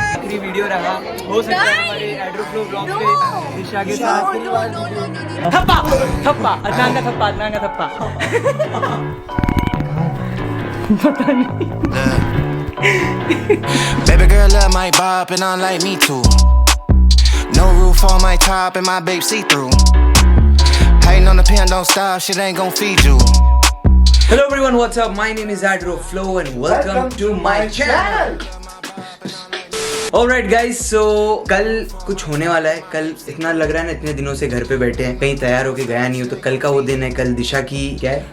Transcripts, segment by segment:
आखिरी वीडियो रहा, हो सकता है हमारे एड्रोफ्लो ब्लॉग पे दिशा के साथ थप्पा थप्पा अदनान का थप्पा पता नहीं। Baby girl love my bop and I like me too. No roof on my top and my babe see through. Hating on the pen, don't stop, shit ain't gon' feed you. Hello everyone, what's up? My name is Adroflo and welcome to my channel. Alright guys, so कल कुछ होने वाला है। कल इतना लग रहा है ना, इतने दिनों से घर पे बैठे हैं, कहीं तैयार होके गया नहीं हो, तो कल का वो दिन है। कल दिशा की क्या है,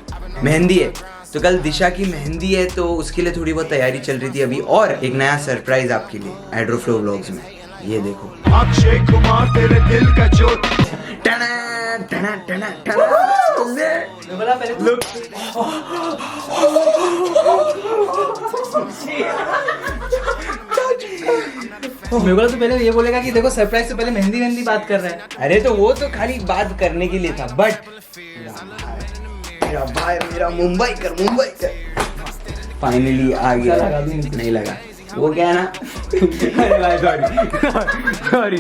मेहंदी है। तो कल दिशा की मेहंदी है, तो उसके लिए थोड़ी बहुत तैयारी चल रही थी अभी। और एक नया सरप्राइज आपके लिए एड्रोफ्लो व्लॉग्स में, ये देखो। अक्षय कुमार तेरे दिल का जोत। टना टना टना टना। मेरे को तो पहले ये बोलेगा कि देखो सरप्राइज से पहले मेहंदी बात कर रहा है। अरे तो वो तो खाली बात करने के लिए था, बट मेरा भाई, मेरा मुंबई कर फाइनली आ गया। नहीं लगा वो क्या है ना। अरे भाई सॉरी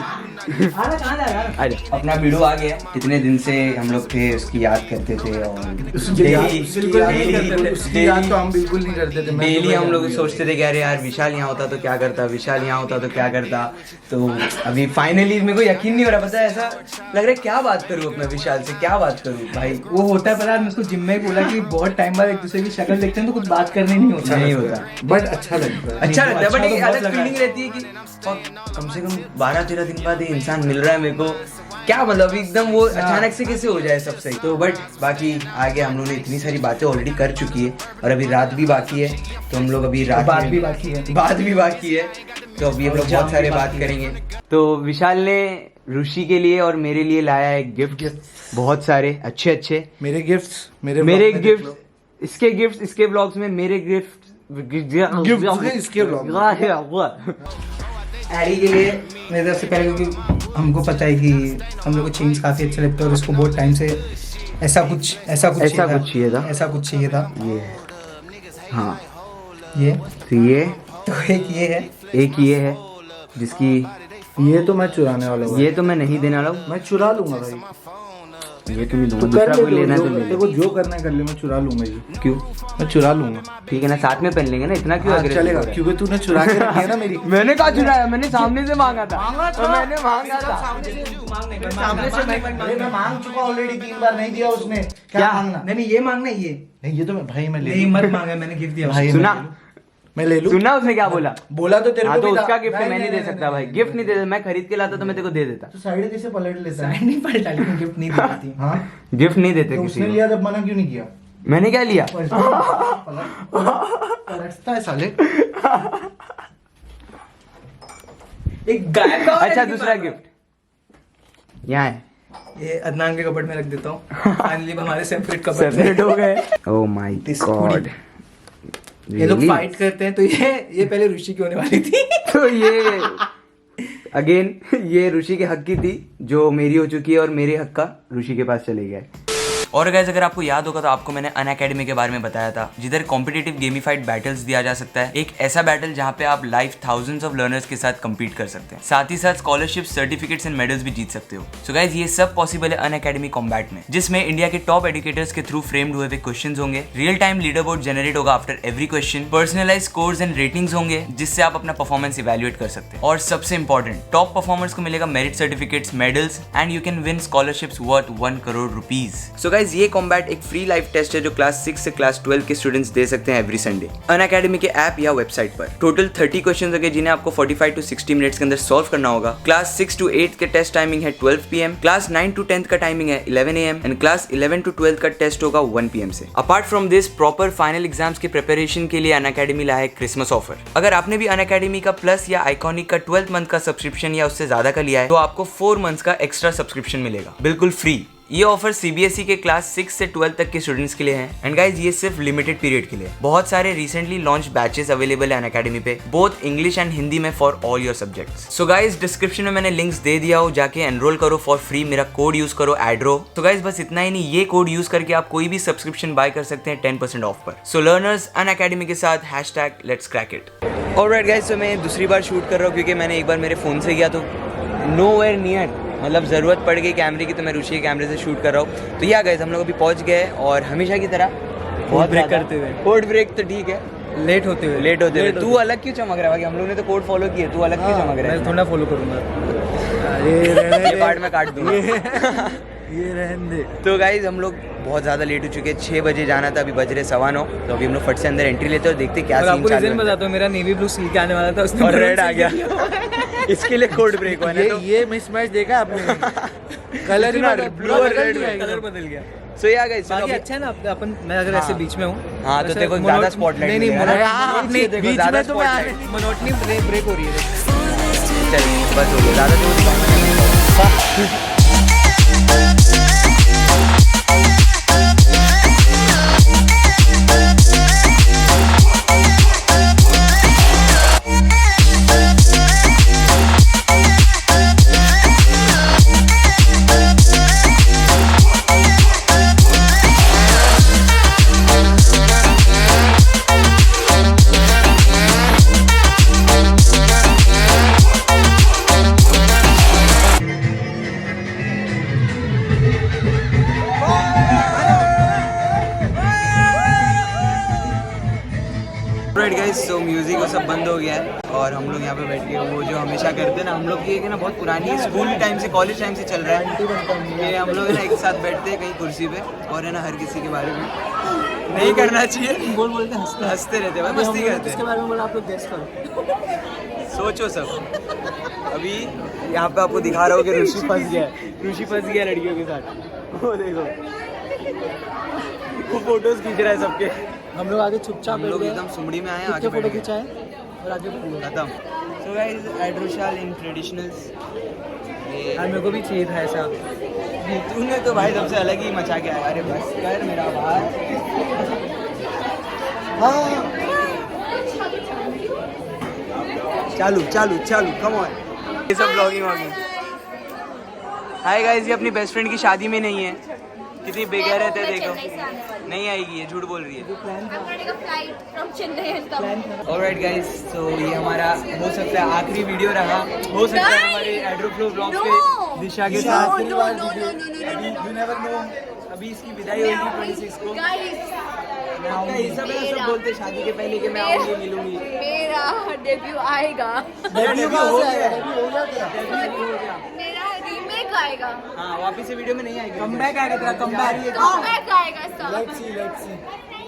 अरे अपना वीडियो आ गया। इतने दिन से हम लोग थे, उसकी याद करते थे और उसकी याद तो हम बिल्कुल नहीं करते थे। डेली हम लोग सोचते थे कि अरे यार विशाल यहाँ होता तो क्या करता, विशाल यहाँ होता तो क्या करता। तो अभी फाइनली मेरे को यकीन नहीं हो रहा, पता है ऐसा लग रहा है क्या बात करूँ अपना विशाल से, क्या बात करूँ भाई। वो होता है, पता है मैं उसको जिम में बोला कि बहुत टाइम बाद एक दूसरे की शक्ल देखते हैं तो कुछ बात करने नहीं होता बट अच्छा लगता है। अच्छा लगता है, बट एक अलग फीलिंग रहती है कि कम से कम 12-13 दिन बाद ये इंसान मिल रहा है मेरे को। क्या मतलब एकदम वो अचानक से कैसे हो जाए सब सही। तो बट बाकी आगे हम लोग ने इतनी सारी बातें ऑलरेडी कर चुकी है और अभी रात भी बाकी है, तो हम लोग अभी रात बात भी बाकी है तो अभी हम लोग बहुत सारे बात करेंगे। तो विशाल ने ऋषि के लिए और मेरे लिए लाया है गिफ्ट, बहुत सारे अच्छे। मेरे गिफ्ट्स इसके गिफ्ट इसके ब्लॉग्स में, मेरे गिफ्ट इसके ब्लॉग हैरी के लिए मेरी तरफ से पहले, क्योंकि हमको पता है कि हम लोग को चेंज काफी अच्छा लगता है और उसको बहुत टाइम से ऐसा कुछ चाहिए था। ये हाँ, ये तो ये तो एक ये है जिसकी ये तो मैं चुराने वाला हूँ। ये तो मैं नहीं देने वाला हूँ, मैं चुरा लूंगा भाई। ये तो नहीं दूंगा, दूसरा कोई लेना है तो ले ले। देखो जो करना है कर ले, मैं चुरा लूंगा ये। क्यों? मैं चुरा लूंगा, ठीक है ना, साथ में पहन लेंगे ना, इतना क्यों aggressive चलेगा, हो रहा है? क्योंकि तूने चुरा के रखी है ना मेरी। मैंने कहा चुराया, मैंने सामने से मांगा था। मैंने मांगा था सामने से मैं मांग चुका ऑलरेडी 3 बार, नहीं दिया उसने। क्या मांगना? नहीं ये मांगना, ये ये तो मैं भाई मैं ले मत मांगा, मैंने गिफ्ट दिया भाई। सुना, मैं ले लूं। सुना उसने क्या बोला तो तेरे हाँ, को तो भी उसका गिफ्ट मैं नहीं दे सकता भाई, गिफ्ट नहीं दे सकता। मैं खरीद के लाता तो मैं तेरे को दे देता। तो साइड कैसे पलट लेता है? नहीं पलटा, लेकिन गिफ्ट नहीं देती। हाँ गिफ्ट नहीं देते तो किसी उसने को। लिया तब मना क्यों नहीं किया? मैंने क्या लिया? पलटता है साले। एक गायब का अच्छा दूसरा गिफ्ट यहाँ है, ये अदनान के कपबोर्ड में रख देता हूँ। फाइनली हमारे सेपरेट कपबोर्ड सेपरेट हो गए। ओह माय गॉड, ये लोग फाइट करते हैं, तो ये पहले ऋषि की होने वाली थी। तो ये अगेन ये ऋषि के हक की थी, जो मेरी हो चुकी है, और मेरे हक का ऋषि के पास चले गए। और गाइस अगर आपको याद होगा तो आपको मैंने अनअकैडमी के बारे में बताया था, जिधर कॉम्पिटिटिव गेमिफाइड बैटल्स दिया जा सकता है। एक ऐसा बैटल जहां पे आप लाइव थाउजेंड्स ऑफ लर्नर्स के साथ कंपीट कर सकते हैं, साथ ही साथ स्कॉलरशिप, सर्टिफिकेट्स एंड मेडल्स भी जीत सकते हो। सो गाइस ये सब पॉसिबल है अनअकैडमी कॉम्बैट में, जिसमें इंडिया के टॉप एजुकेटर्स के थ्रू फ्रेम्ड हुए क्वेश्चंस होंगे, real time leaderboard generate होगा after every question, personalise scores and ratings होंगे, जिससे आप अपना परफॉर्मेंस इवैल्यूएट कर सकते हैं। और सबसे इंपॉर्टेंट, टॉप परफॉर्मर्स को मिलेगा merit certificates, medals and you can win scholarships worth 1 crore rupees. So guys ये कॉम्बैट एक फ्री लाइव टेस्ट है जो क्लास 6 से क्लास 12 के स्टूडेंट्स दे सकते हैं एवरी संडे अनअकैडमी के ऐप या वेबसाइट पर। टोटल 30 क्वेश्चंस होंगे, जिन्हें आपको 45 to 60 मिनट्स के अंदर सॉल्व करना होगा। क्लास 6 to 8 के टेस्ट टाइमिंग है 12 PM, क्लास 9 to 10 का टाइमिंग है 11 AM एंड क्लास 11 to 12 का टेस्ट होगा 1 PM से। Apart from this, proper final exams की प्रिपरेशन के लिए अनअकैडमी लाया है क्रिसमस ऑफर। अगर आपने भी अनअकैडमी का प्लस या आइकॉनिक का 12 मंथ का सब्सक्रिप्शन या उससे ज्यादा का लिया है, तो आपको 4 मंथ्स का एक्स्ट्रा सब्सक्रिप्शन मिलेगा बिल्कुल फ्री। ये ऑफर सीबीएसई के क्लास 6 से 12 तक के स्टूडेंट्स के लिए है। एंड गाइज ये सिर्फ लिमिटेड पीरियड के लिए। बहुत सारे रिसेंटली लॉन्च बैचेस अवेलेबल है अनअकैडमी पे, बोथ इंग्लिश एंड हिंदी में for all your subjects. So guys description में मैंने लिंक्स दे दिया हो, जाके एनरोल करो फॉर फ्री। मेरा कोड यूज करो एड्रो। तो गाइज बस इतना ही नहीं, ये कोड यूज करके आप कोई भी सब्सक्रिप्शन बाय कर सकते हैं 10% ऑफ पर। सो लर्नर्स अनअकैडमी के साथ #let's crack it. Alright guys, तो मैं दूसरी बार शूट कर रहा हूँ क्योंकि मैंने एक बार मेरे फोन से किया तो नोवेयर नियर, मतलब ज़रूरत पड़ गई कैमरे की, तो मैं ऋषि के कैमरे से शूट कर रहा हूँ। तो या गाइस हम लोग अभी पहुँच गए और हमेशा की तरह कोड ब्रेक करते हुए। कोड ब्रेक तो ठीक है, लेट होते हुए। तू अलग क्यों चमक रहा है? हम लोग ने तो कोड फॉलो किया, तू अलग क्यों चमक रहा है? मैं थोड़ा फॉलो करूंगा। ये पार्ट में काट दूंगा। ये रहने दे। तो गाइज हम लोग बहुत ज़्यादा लेट हो चुके हैं। 6 बजे जाना था, अभी बज रहे 9:15। तो अभी हम लोग फट से अंदर एंट्री लेते हैं और देखते क्या सीन आपको चालू रीजन है। बताता हूँ, मेरा नेवी ब्लू सिल्क आने वाला था, उसमें और रेड आ गया। इसके लिए कोड ब्रेक हुआ है। ये मिसमैच देखा आपने? कलर ही ब्लू और रेड कलर बदल गया। सो या गाइस बाकी अच्छा है ना, अपन मैं अगर ऐसे बीच में हूँ। हाँ तो देखो ज़्यादा स्पॉटलाइट नहीं बीच में तो मोनोटनी ब्रेक हो रही है। चलिए बस हो गया, ज़्यादा तो दिखाऊंगा। राइट गाइस, सो म्यूजिक वो सब बंद हो गया है और हम लोग यहाँ पे बैठ के वो जो हमेशा करते हैं ना, हम लोग की एक ना बहुत पुरानी स्कूल टाइम से कॉलेज टाइम से चल रहा है कि हम लोग ना एक साथ बैठते हैं कहीं कुर्सी पे और है ना हर किसी के बारे में नहीं करना चाहिए, बोलते हंसते रहते हैं, मस्ती करते हैं। बारे में बोला आप लोग गेस करो, सोचो सब। अभी यहाँ पे आपको दिखा रहा हूँ कि ऋषि फंस गया लड़कियों के साथ। वो देखो वो फोटोज खींच रहा है सबके। हम लोग आगे चुपचाप हम लोग एकदम सुमड़ी में आए, आगे फोटो बैठ गए। खिंचाए और आगे खत्म। सो गाइस एड्रोशाल इन ट्रेडिशनल्स, मेरे को भी चाहिए था ऐसा। तूने तो भाई सबसे अलग ही मचा के आया। अरे बस कर मेरा भाई। हाँ चालू कम ऑन। ये सब ब्लॉगिंग वॉगिंग। हाय गाइस, ये अपनी बेस्ट फ्रेंड की शादी में नहीं है, कितनी बेगैर रहते हैं देखो। नहीं आएगी, ये झूठ बोल रही है। ऑलराइट गाइस, तो ये हमारा हो सकता है आखिरी वीडियो रहा, हो सकता है हमारे एड्रोफ्लो ब्लॉग्स पे दिशा के साथ। अभी इसकी विदाई होगी 26 को। मैं आऊंगा, ये सब बोलते शादी के पहले कि मैं आऊंगी मिलूंगी। मेरा डेब्यू आएगा। डेब्यू हो गया। मेरा रीमेक आएगा। हाँ वापिस से वीडियो में नहीं आएगी, कमबैक आएगा तेरा, कमबैक आएगा सब। लेट्स सी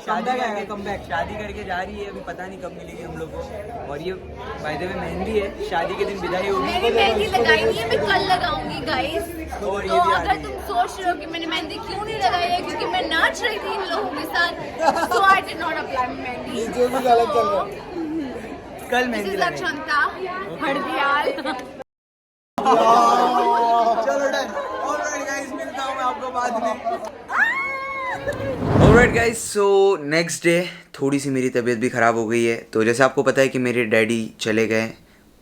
शादी करके जा रही है, अभी पता नहीं कब मिलेगी हम लोग को। और ये बाय द वे मेहंदी है, शादी के दिन विदाई होगी। मेरी मेहंदी लगाई नहीं है, मैं कल लगाऊंगी गाइस। और ये तो भी आ अगर रही तुम सोच रहे हो कि मैंने मेहंदी क्यों नहीं लगाई है, क्योंकि मैं नाच रही थी इन लोगों के साथ, so I did not apply mehndi. जो भी गलत चल रहा कल मेहंदी लगाएंगे। लक्षणता हड़दियाल। चलो डन। ऑलराइट गाइस, मिलता हूं मैं आपको बाद में। Alright guys, so next day थोड़ी सी मेरी तबीयत भी ख़राब हो गई है। तो जैसे आपको पता है कि मेरे डैडी चले गए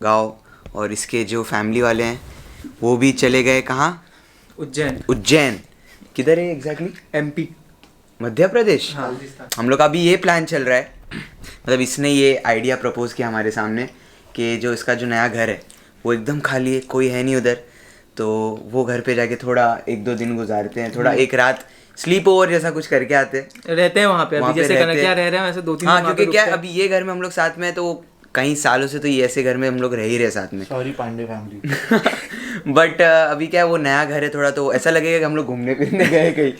गाँव और इसके जो फैमिली वाले हैं वो भी चले गए कहाँ? उज्जैन। किधर है एग्जैक्टली? MP मध्य प्रदेश। हाँ। हम लोग का अभी ये प्लान चल रहा है, मतलब इसने ये आइडिया प्रपोज किया हमारे सामने कि जो इसका जो नया घर है वो एकदम खाली है, कोई है नहीं उधर, तो वो घर पे जाके थोड़ा 1-2 दिन गुजारते हैं, थोड़ा एक रात स्लीप ओवर जैसा कुछ करके आते हैं। रहते हैं वहाँ पे अभी, जैसे कनकिया रह रहे हैं वैसे 2-3 हाँ, क्योंकि क्या अभी ये घर में हम लोग साथ में है, तो कई सालों से तो ये ऐसे घर में हम लोग रह ही रहे साथ में। Sorry Pandey family. बट अभी क्या है, वो नया घर है थोड़ा, तो ऐसा लगेगा कि हम लोग घूमने फिरने गए कहीं,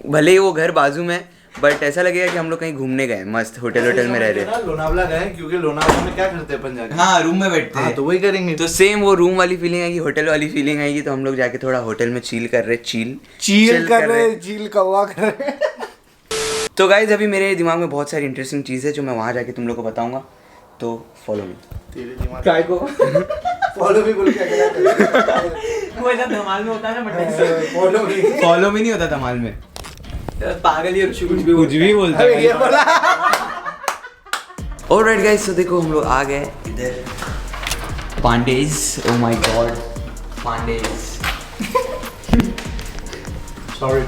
भले ही वो घर बाजू में, बट ऐसा लगेगा कि हम लोग कहीं घूमने गए, मस्त होटल में रह रहे। लोनावला गए क्योंकि लोनावला में क्या करते हैं अपन जाके? हाँ, रूम में बैठते हैं, तो वही करेंगे। तो सेम वो रूम वाली फीलिंग आएगी, होटल वाली फीलिंग आएगी। तो हम लोग जाके थोड़ा होटल में चिल कर रहे, चील कर रहे, चील कौवा कर रहे। तो गाइज अभी मेरे दिमाग में बहुत सारी इंटरेस्टिंग चीज़ है जो मैं वहाँ जाके तुम लोग को बताऊंगा, तो फॉलो मी। तेरे दिमाग काय को फॉलो भी बोल के वो ऐसा धमाल में होता है ना मटन से। फॉलो में नहीं होता धमाल में। पागल ये ऋषि कुछ भी बोलता है। ये बोला। ऑलराइट गाइस, तो देखो हम लोग आ गए इधर Pandey's. Oh my God, Pandey's. Sorry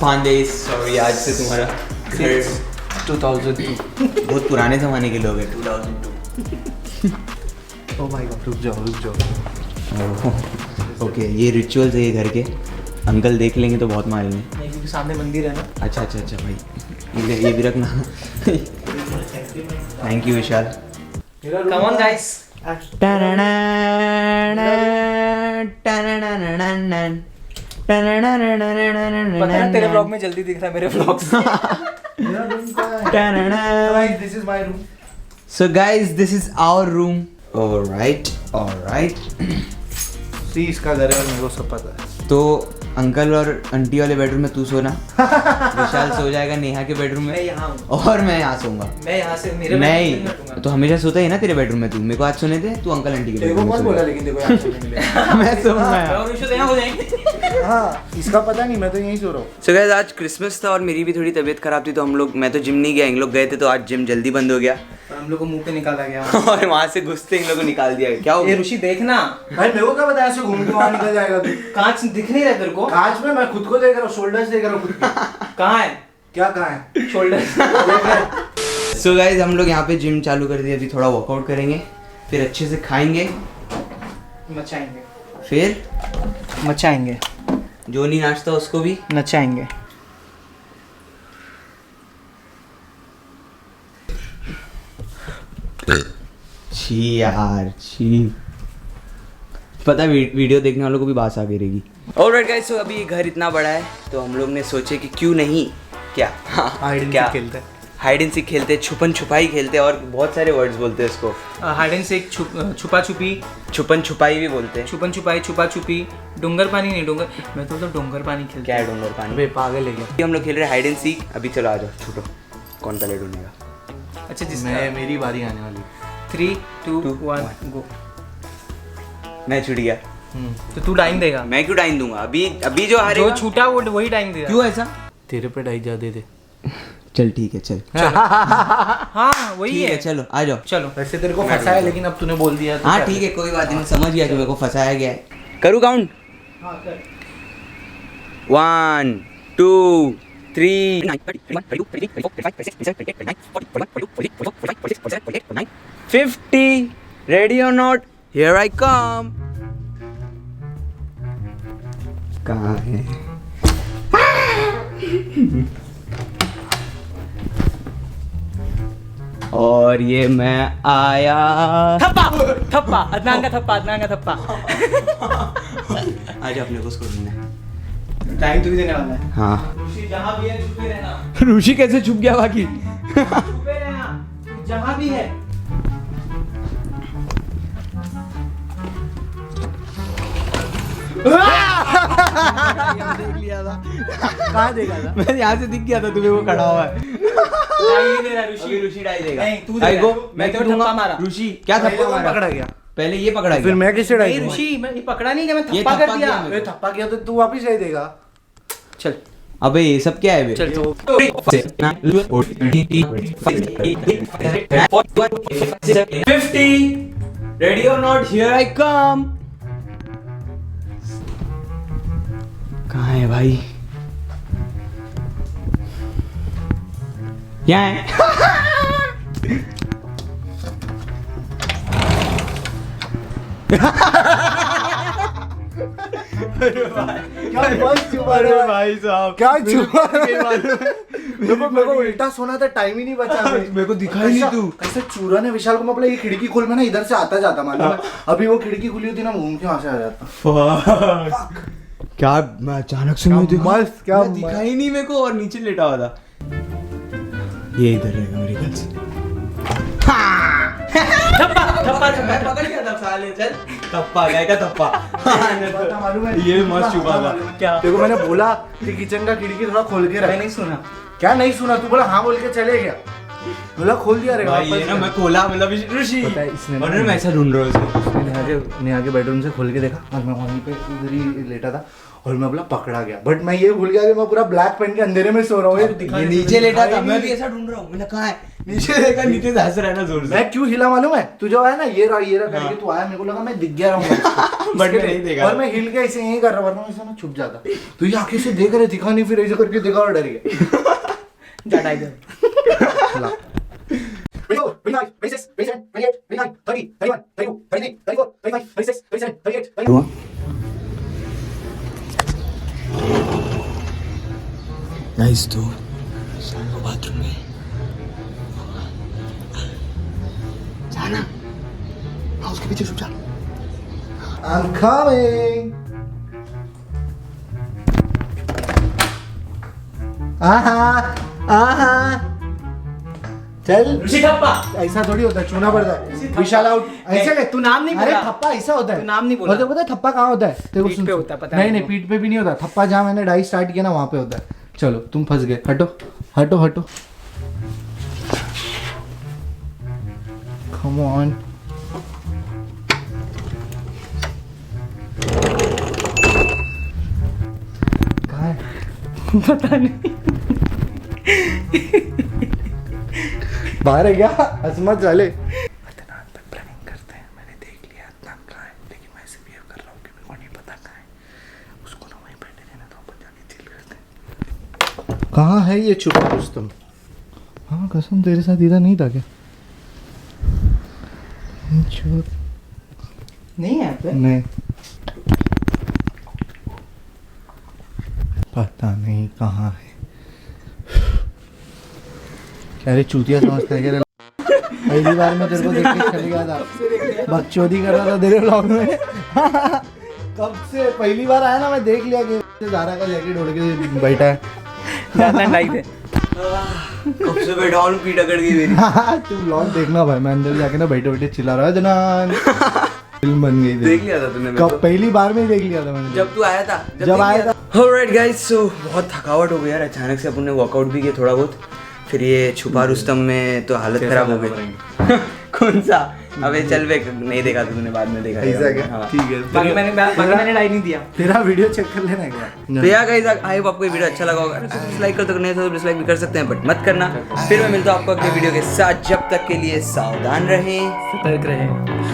Pandey's, sorry. आज से तुम्हारा 2002। बहुत पुराने जमाने के लोग हैं। 2002। ओह माय गॉड, रुक जाओ। ओके, ये रिचुअल्स है ये घर के। अंकल देख लेंगे तो बहुत मारेंगे। नहीं, क्योंकि सामने मंदिर है ना। अच्छा भाई, ये भी रखना। Thank you Vishal. Come on guys. पता है तेरे ब्लॉग में जल्दी दिख रहा है मेरे ब्लॉग से। This is my room. So guys, this is our room. Alright. See, इसका घर है और मेरे को सब पता है। तो अंकल और आंटी वाले बेडरूम में तू सोना, विशाल सो जाएगा नेहा के बेडरूम में, मैं यहाँ हूँ। और मैं यहाँ सोऊंगा। मैं यहाँ से मेरे नहीं, तो हमेशा सोता ही ना तेरे बेडरूम में तू। मेरे को आज सोने दे, तू अंकल आंटी के बेडरूम में बोला, लेकिन देखो यहाँ सोने मिले। मैं सोऊंगा। हो जाएंगे। हाँ, इसका पता नहीं, मैं तो यहीं सो रहा हूँ। So guys, आज क्रिसमस था और मेरी भी थोड़ी तबीयत खराब थी, तो मैं तो जिम नहीं गया, इन लोग गए थे, तो आज जिम जल्दी बंद हो गया और हम लोग को मुंह पे निकाला गया। और वहाँ से घुसते इन लोग को निकाल दिया गया। क्या हो ये ऋषि देखना भाई, मेरे को क्या पता ऐसे घूम के वहाँ निकल जाएगा तू। कांच दिख नहीं रहा तेरे को? कांच में मैं खुद को देख रहा हूँ, शोल्डर्स देख रहा हूँ खुद के। कहाँ है? क्या कहाँ है? शोल्डर्स। So guys, हम लोग यहाँ पे जिम चालू कर दिया। अभी थोड़ा वर्कआउट करेंगे, फिर अच्छे से खाएंगे, फिर मचाएंगे। जो नहीं नाचता उसको भी नचाएंगे। छी यार, छी। पता वीडियो देखने वालों को भी बात आ गई रहेगी। ऑलराइट गाइस, सो अभी घर इतना बड़ा है तो हम लोग ने सोचे कि क्यों नहीं हाइड एंड सीक खेलते, छुपन छुपाई खेलते, और बहुत सारे वर्ड्स बोलते हैं इसको। हाइड एंड सीक, छुपा छुपी, छुपन छुपाई भी बोलते हैं। छुपन छुपाई, छुपा छुपी, डोंगर पानी नहीं, डोंगर मैं तो डोंगर पानी खेलते। क्या है डोंगर पानी? अबे पागल है क्या? हम लोग खेल रहे हैं हाइड एंड सीक। अभी चलो आ जाओ, छूटो, कौन पहले ढूंढेगा? अच्छा, मेरी बारी आने वाली। 3, 2, 1 गो। मैं छूट गया। तो तू डाइन देगा? मैं क्यों डाइन दूंगा? अभी जो हारेगा, जो छूटा वो वही डाइन देगा। क्यों ऐसा? तेरे पे डाइन जा दे। चल ठीक है, चल। हाँ वही है। चलो आ जाओ। चलो, वैसे तेरे को फंसाया, लेकिन अब तूने बोल दिया। हाँ ठीक है, कोई बात नहीं, समझ गया कि मेरे को फंसाया गया है। करूँ काउंट? 1, 2, 3, 50। रेडी और नॉट, हियर आई कम। कहाँ है? और ये मैं आया। थप्पा, अदनान का थप्पा। आज अपने को उसको ढूंढना है। टाइम तू भी देने वाला है। हाँ। ऋषि जहाँ भी है छुपे रहना। ऋषि कैसे छुप गया बाकी? छुपे रहना जहाँ भी है। देख लिया था। कहाँ देखा था? मैं यहाँ से दिख गया था तुम्हें, वो खड़ा हुआ है। नहीं दे रहा ऋषि। ऋषि डाई देगा। नहीं, तू देगा। मैं तो क्यों दूंगा? थप्पा मारा। ऋषि क्या थप्पा मारा? पकड़ा गया। पहले ये पकड़ा गया, फिर मैं किसे डाई नहीं दूंगा? ऋषि, मैं ये पकड़ा नहीं, क्या मैं ये थप्पा थप्पा कर दिया? किया मैंने। थप्पा किया तो तू वापिस डाई देगा। चल अबे ये सब क्या है बे? चल 50। रेडी और नॉट, हियर आई कम। कहाँ है भाई? यहाँ है। क्या मस्त छुपा रहे हो भाई साहब, क्या छुपा रहे हो? मेरे को उल्टा सोना था, टाइम ही नहीं बचा। मेरे को दिखाई नहीं तू। कैसे चूरा ने विशाल को मतलब ये खिड़की खोल में ना इधर से आता जाता मालूम है। अभी वो खिड़की खुली होती ना, घूम के वहां से आ जाता। क्या मैं अचानक से मस्त, क्या दिखाई नहीं मेरे को, और नीचे लेटा हुआ था। ये इधर रहेगा मेरे ख्याल से। थप्पा मैं पकड़ गया था साले। चल थप्पा, गाय का थप्पा। मालूम है ये मस्त छुपा था। क्या? देखो मैंने बोला कि किचन का खिड़की थोड़ा खोल के रख। मैं नहीं सुना। क्या नहीं सुना? तू बोला हाँ बोल के चले गया। बोला खोल दिया रे भाई ये ना मैं खोला मतलब ऋषि पता है इसने और मैं ऐसा ढूंढ रहा हूँ उसने आगे बेडरूम से खोल के देखा और मैं वहीं पे उधर ही लेटा था और मैं बोला पकड़ा गया बट मैं ये भूल गया कि मैं पूरा ब्लैक पहन के अंधेरे में सो रहा हूँ ये नीचे लेटा था मैं भी ऐसा ढूंढ रहा हूँ मैंने कहा है नीचे देखा नीचे हंस रहा है ना जोर से मैं क्यों हिला मालूम है तू जो आया ना ये रहा करके तू आया मेरे को लगा मैं दिख गया रहूंगा बट मैं नहीं देखा और मैं हिल के ऐसे यही कर रहा वरना ऐसा ना छुप जाता तो ये आंखें से देख रहे दिखा नहीं फिर ऐसे करके देखा और डर गया जा टाइगर Nice dude. बाथरूम में जाना हाँ उसके पीछे छुप जा I'm coming. चल ऋषि ठप्पा ऐसा थोड़ी होता है चूना पड़ता है विशाल आउट ऐसे ले तू नाम नहीं अरे बोला थप्पा ऐसा होता है तू नाम नहीं बोला। और तेरे को पता है थप्पा कहाँ होता है तेरे को पीठ सुन- पे होता है, पता नहीं है नहीं मेरे पीठ पे भी नहीं होता थप्पा जहाँ मैंने डाई स्टार्ट किया ना वहाँ पे होता है चलो तुम फंस गए हटो हटो हटो कम ऑन कहाँ है पता नहीं बाहर है क्या असमत वाले कहाँ है ये छुपा रुस्तम हाँ कसम तेरे साथ इधर नहीं था क्या नहीं है पे नहीं पता नहीं कहाँ है क्या रे चूतिया समझता है क्या रे? पहली बार मैं तेरे को देख के चले गया था बकचोदी कर रहा था तेरे ब्लॉग में कब से पहली बार आया ना मैं देख लिया कि ज़ारा का जैकेट ओढ़ के बैठा है ज्यादा लाइक है कब से बैठा हूँ पीठ अकड़ गई मेरी तू ब्लॉग देखना भाई मैं अंदर जाके ना बैठे बैठे चिल्ला रहा है जनान फिल्म बन गई थी देख लिया था तूने मेरे कब को? पहली बार में ही देख लिया था मैंने जब तू आया था जब आया था ऑलराइट गाइस सो बहुत थकावट हो गई यार अचानक से अपन ने वर्कआउट भी किया थोड़ा बहुत फिर ये छुपा रुस्तम में तो हालत खराब हो गई कौन सा अबे चल बे नहीं देखा तूने बाद में देखा ऐसा क्या हाँ। ठीक है बाकी मैंने डाई नहीं दिया तेरा वीडियो चेक कर लेना एक बार तो यार गाइस आई होप आपको ये वीडियो अच्छा लगा होगा डिसलाइक कर तो नहीं तो डिसलाइक भी कर सकते हैं बट मत करना फिर मैं मिलता हूँ आपको अगले वीडियो के साथ जब तक के लिए सावधान रहें सतर्क रहे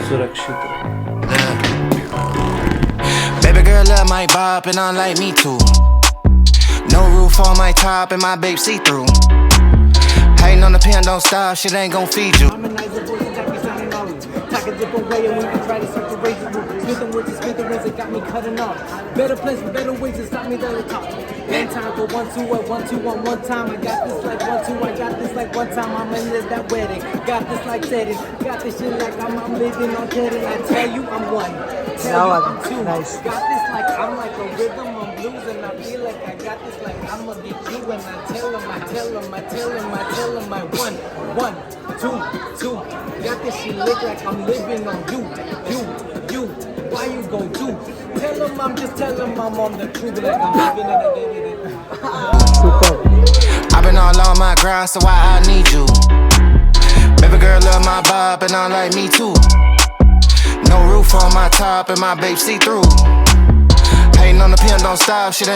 सुरक्षित Baby girl love my bop and I like me too. No roof on my top and my babe see through. Hating on the pen, don't stop, shit ain't gon' feed you. Talk a different way and when you try to separate the group. Smith and Woods, Smith and Woods, it got me cutting off. Better plans with better ways to stop me at the top. One time for 1-2 at 1-2 on one time. I got this like 1-2, I got this like one time. I'm in that wedding. Got this like setting. Got this shit like I'm living on credit. I tell you I'm one. Tell you I'm two. Nice. Got this like I'm like a rhythm, I'm blues, and I feel like I got this like I'ma get you. And I tell him, I tell him, I tell him, I tell him, I 1, 2. Got this shit look like I'm living on you. Why you go do? Tell him I'm just tell him I'm on the truth like I'm living in a I've been all on my grind, so why I need you? Baby girl love my bop and I like me too. No roof on my top and my babe see through. Hating on the pen, don't stop, shit ain't